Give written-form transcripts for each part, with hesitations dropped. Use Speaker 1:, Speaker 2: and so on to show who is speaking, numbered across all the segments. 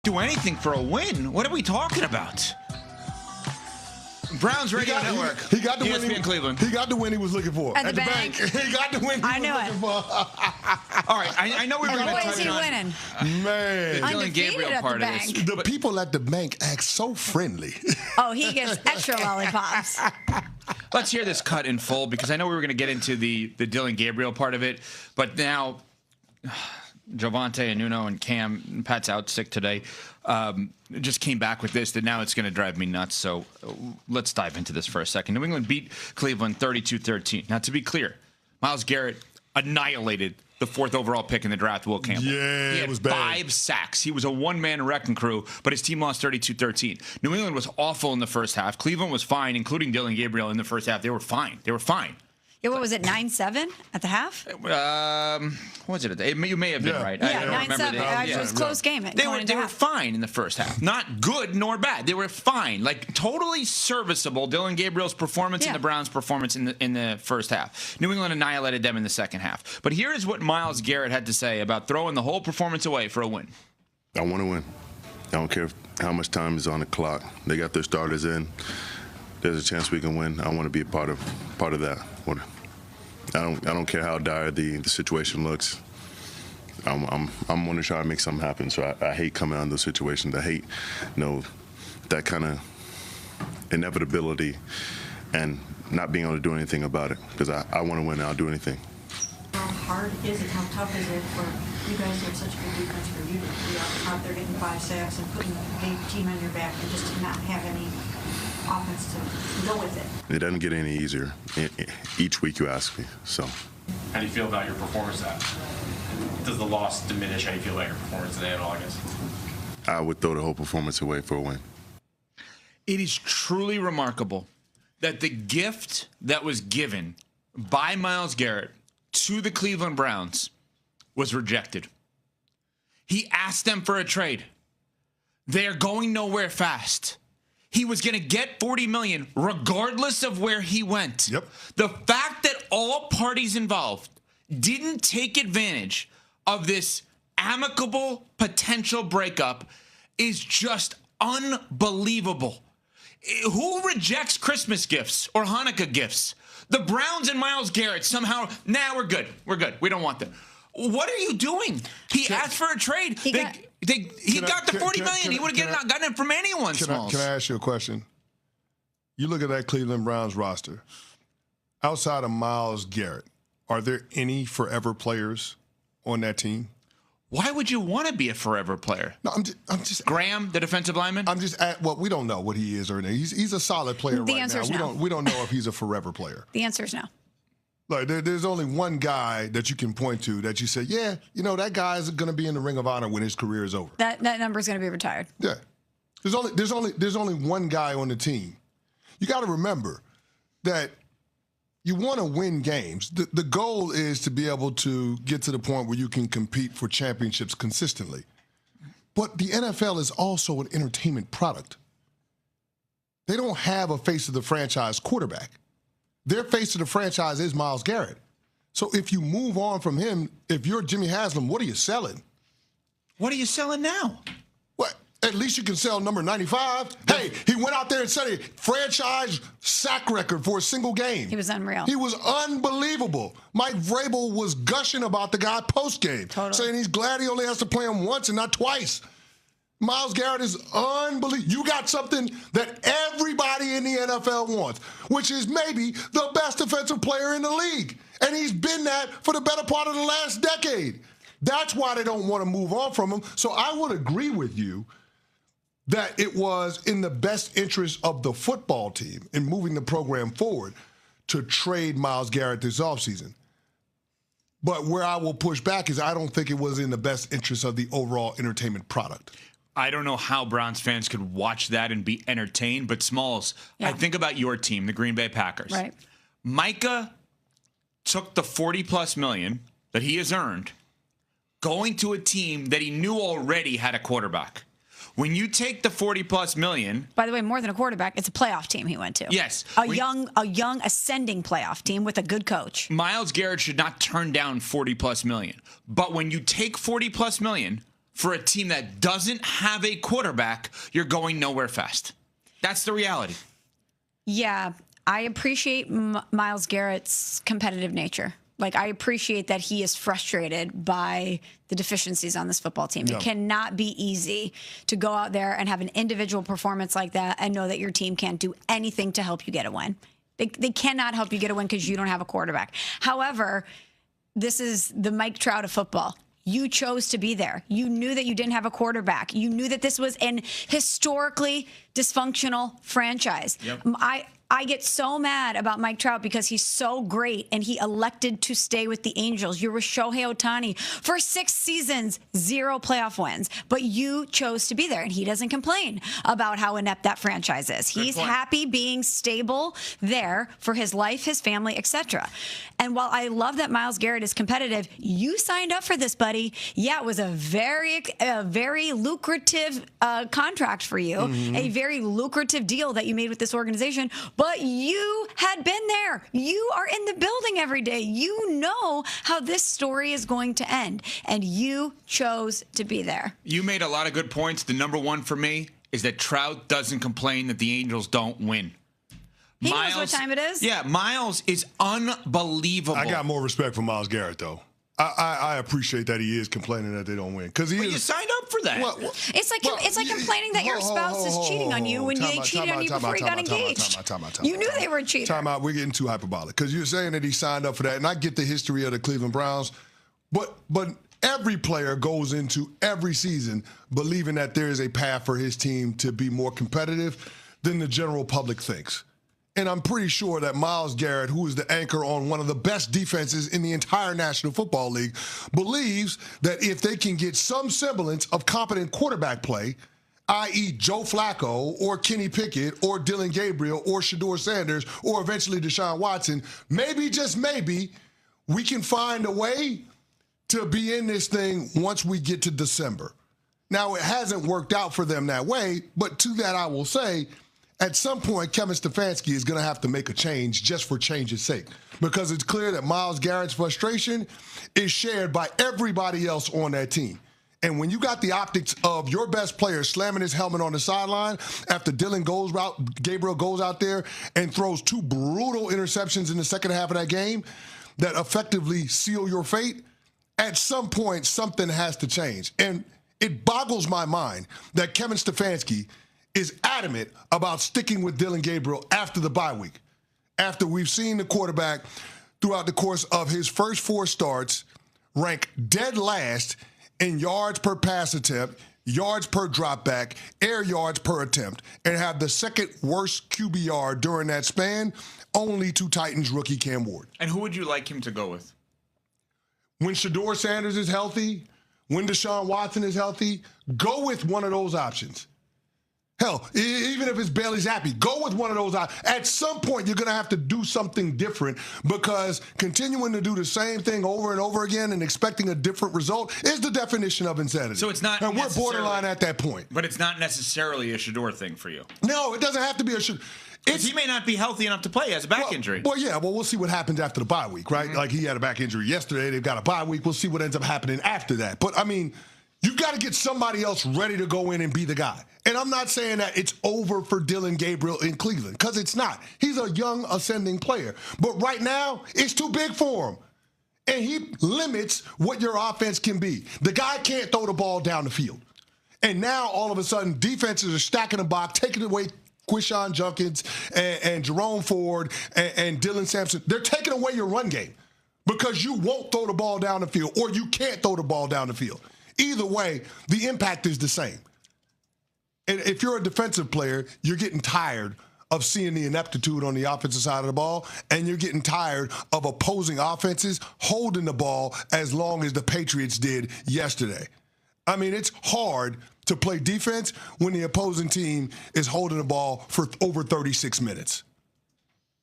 Speaker 1: Do anything for a win. What are we talking about? Browns Radio Network.
Speaker 2: He got the
Speaker 1: ESPN
Speaker 2: win.
Speaker 1: Cleveland.
Speaker 2: He got the win he was looking for.
Speaker 3: At the bank.
Speaker 2: He got the win he was looking for.
Speaker 1: All right, I know we were going to touch on
Speaker 3: winning?
Speaker 2: Man.
Speaker 1: the Dylan Gabriel part of this.
Speaker 2: The people at the bank act so friendly.
Speaker 3: Oh, he gets extra lollipops.
Speaker 1: Let's hear this cut in full because I know we were going to get into the Dylan Gabriel part of it, but now Javonte and Nuno and Cam, Pat's out sick today, just came back with this that now it's going to drive me nuts. So let's dive into this for a second. New England beat Cleveland 32-13. Now, to be clear, Myles Garrett annihilated the 4th overall pick in the draft, Will Campbell.
Speaker 2: Yeah,
Speaker 1: he had
Speaker 2: it was bad.
Speaker 1: 5 sacks. He was a one-man wrecking crew, but his team lost 32-13. New England was awful in the first half. Cleveland was fine, including Dylan Gabriel in the first half. They were fine.
Speaker 3: Yeah, what was it, 9-7 at the half?
Speaker 1: What was it? You may have been right.
Speaker 3: Yeah,
Speaker 1: I don't
Speaker 3: 9-7. It was a close game.
Speaker 1: They were fine in the first half. Not good nor bad. They were fine. Like, totally serviceable. Dylan Gabriel's performance and the Browns' performance in the first half. New England annihilated them in the second half. But here is what Myles Garrett had to say about throwing the whole performance away for a win.
Speaker 4: I want to win. I don't care how much time is on the clock. They got their starters in. There's a chance we can win. I want to be a part of that. I don't care how dire the situation looks. I'm going to try to make something happen. So I hate coming out of those situations. I hate, that kind of inevitability and not being able to do anything about it because I want to win. I'll do anything.
Speaker 5: How hard is it? How tough is it for you guys to have such good defense for you to be out there getting 5 sacks and putting the team on your back and just to not have any offense to go with it?
Speaker 4: It doesn't get any easier each week you ask me. So,
Speaker 6: how do you feel about your performance? Does the loss diminish how you feel about your performance today at all? I guess
Speaker 4: I would throw the whole performance away for a win.
Speaker 1: It is truly remarkable that the gift that was given by Myles Garrett to the Cleveland Browns was rejected. He asked them for a trade. They're going nowhere fast. He was going to get $40 million regardless of where he went.
Speaker 2: Yep.
Speaker 1: The fact that all parties involved didn't take advantage of this amicable potential breakup is just unbelievable. Who rejects Christmas gifts or Hanukkah gifts? The Browns and Myles Garrett somehow, we're good. We don't want them. What are you doing? He asked for a trade. He got the $40 million. He would have gotten it from anyone.
Speaker 2: Can I ask you a question? You look at that Cleveland Browns roster. Outside of Myles Garrett, are there any forever players on that team?
Speaker 1: Why would you want to be a forever player?
Speaker 2: No, I'm just
Speaker 1: Graham, the defensive lineman.
Speaker 2: I'm just we don't know what he is or anything. He's a solid player
Speaker 3: The
Speaker 2: right
Speaker 3: answer
Speaker 2: now.
Speaker 3: is no.
Speaker 2: We don't know if he's a forever player.
Speaker 3: The answer is no.
Speaker 2: Like there's only one guy that you can point to that you say, yeah, that guy is going to be in the Ring of Honor when his career is over.
Speaker 3: That number is going to be retired.
Speaker 2: Yeah, there's only one guy on the team. You got to remember that you want to win games. The goal is to be able to get to the point where you can compete for championships consistently. But the NFL is also an entertainment product. They don't have a face of the franchise quarterback. Their face of the franchise is Myles Garrett. So if you move on from him, if you're Jimmy Haslam, what are you selling?
Speaker 1: What are you selling now?
Speaker 2: What? At least you can sell number 95. Hey, he went out there and set a franchise sack record for a single game.
Speaker 3: He was unreal.
Speaker 2: He was unbelievable. Mike Vrabel was gushing about the guy post-game, saying he's glad he only has to play him once and not twice. Myles Garrett is unbelievable. You got something that everybody in the NFL wants, which is maybe the best defensive player in the league. And he's been that for the better part of the last decade. That's why they don't want to move on from him. So I would agree with you that it was in the best interest of the football team in moving the program forward to trade Myles Garrett this offseason. But where I will push back is I don't think it was in the best interest of the overall entertainment product.
Speaker 1: I don't know how Browns fans could watch that and be entertained, but Smalls, I think about your team, the Green Bay Packers.
Speaker 3: Right.
Speaker 1: Micah took the $40+ million that he has earned, going to a team that he knew already had a quarterback. When you take the $40+ million,
Speaker 3: by the way, more than a quarterback, it's a playoff team he went to.
Speaker 1: Yes,
Speaker 3: a young ascending playoff team with a good coach.
Speaker 1: Myles Garrett should not turn down $40+ million. But when you take $40+ million for a team that doesn't have a quarterback, you're going nowhere fast. That's the reality.
Speaker 3: Yeah, I appreciate Myles Garrett's competitive nature. Like, I appreciate that he is frustrated by the deficiencies on this football team.
Speaker 2: Yeah.
Speaker 3: It cannot be easy to go out there and have an individual performance like that and know that your team can't do anything to help you get a win. They cannot help you get a win because you don't have a quarterback. However, this is the Mike Trout of football. You chose to be there. You knew that you didn't have a quarterback. You knew that this was an historically dysfunctional franchise.
Speaker 1: Yep.
Speaker 3: I get so mad about Mike Trout because he's so great and he elected to stay with the Angels. You're with Shohei Ohtani for 6 seasons, 0 playoff wins, but you chose to be there, and he doesn't complain about how inept that franchise is. He's happy being stable there for his life, his family, etc. And while I love that Myles Garrett is competitive, you signed up for this, buddy. Yeah, it was a very lucrative contract for you, a very lucrative deal that you made with this organization. But you had been there. You are in the building every day. You know how this story is going to end, and you chose to be there.
Speaker 1: You made a lot of good points. The number one for me is that Trout doesn't complain that the Angels don't win.
Speaker 3: He knows what time it is.
Speaker 1: Yeah, Myles is unbelievable.
Speaker 2: I got more respect for Myles Garrett, though. I appreciate that he is complaining that they don't win. But
Speaker 1: you signed up for that.
Speaker 3: It's like complaining that your spouse is cheating on you when they cheated on you before you got engaged. You knew they were a cheater.
Speaker 2: Time out. We're getting too hyperbolic because you're saying that he signed up for that, and I get the history of the Cleveland Browns, but every player goes into every season believing that there is a path for his team to be more competitive than the general public thinks. And I'm pretty sure that Myles Garrett, who is the anchor on one of the best defenses in the entire National Football League, believes that if they can get some semblance of competent quarterback play, i.e. Joe Flacco or Kenny Pickett or Dylan Gabriel or Shedeur Sanders or eventually Deshaun Watson, maybe, just maybe, we can find a way to be in this thing once we get to December. Now, it hasn't worked out for them that way, but to that I will say, at some point, Kevin Stefanski is going to have to make a change just for change's sake, because it's clear that Myles Garrett's frustration is shared by everybody else on that team. And when you got the optics of your best player slamming his helmet on the sideline after Gabriel goes out there and throws 2 brutal interceptions in the second half of that game that effectively seal your fate, at some point, something has to change. And it boggles my mind that Kevin Stefanski is adamant about sticking with Dylan Gabriel after the bye week, after we've seen the quarterback throughout the course of his first 4 starts rank dead last in yards per pass attempt, yards per dropback, air yards per attempt, and have the second worst QBR during that span, only to Titans rookie Cam Ward.
Speaker 1: And who would you like him to go with?
Speaker 2: When Shedeur Sanders is healthy, when Deshaun Watson is healthy, go with one of those options. Hell, even if it's Bailey Zappi, go with one of those. At some point, you're going to have to do something different, because continuing to do the same thing over and over again and expecting a different result is the definition of insanity.
Speaker 1: So it's not,
Speaker 2: and we're borderline at that point.
Speaker 1: But it's not necessarily a Shedeur thing for you.
Speaker 2: No, it doesn't have to be a Shedeur.
Speaker 1: He may not be healthy enough to play. He has a back injury.
Speaker 2: Well, yeah. Well, we'll see what happens after the bye week, right? Like, he had a back injury yesterday. They've got a bye week. We'll see what ends up happening after that. But, I mean, you got to get somebody else ready to go in and be the guy. And I'm not saying that it's over for Dylan Gabriel in Cleveland, because it's not. He's a young, ascending player. But right now, it's too big for him. And he limits what your offense can be. The guy can't throw the ball down the field. And now, all of a sudden, defenses are stacking the box, taking away Quishon Junkins and Jerome Ford and Dylan Sampson. They're taking away your run game because you won't throw the ball down the field, or you can't throw the ball down the field. Either way, the impact is the same. And if you're a defensive player, you're getting tired of seeing the ineptitude on the offensive side of the ball, and you're getting tired of opposing offenses holding the ball as long as the Patriots did yesterday. I mean, it's hard to play defense when the opposing team is holding the ball for over 36 minutes.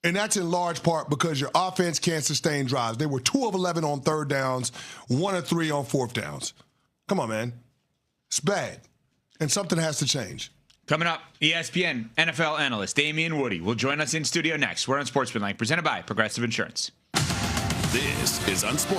Speaker 2: And that's in large part because your offense can't sustain drives. They were 2 of 11 on 3rd downs, 1 of 3 on 4th downs. Come on, man. It's bad. And something has to change.
Speaker 1: Coming up, ESPN NFL analyst Damian Woody will join us in studio next. We're on Sportsmanlike, presented by Progressive Insurance.
Speaker 7: This is Unsportsmanlike.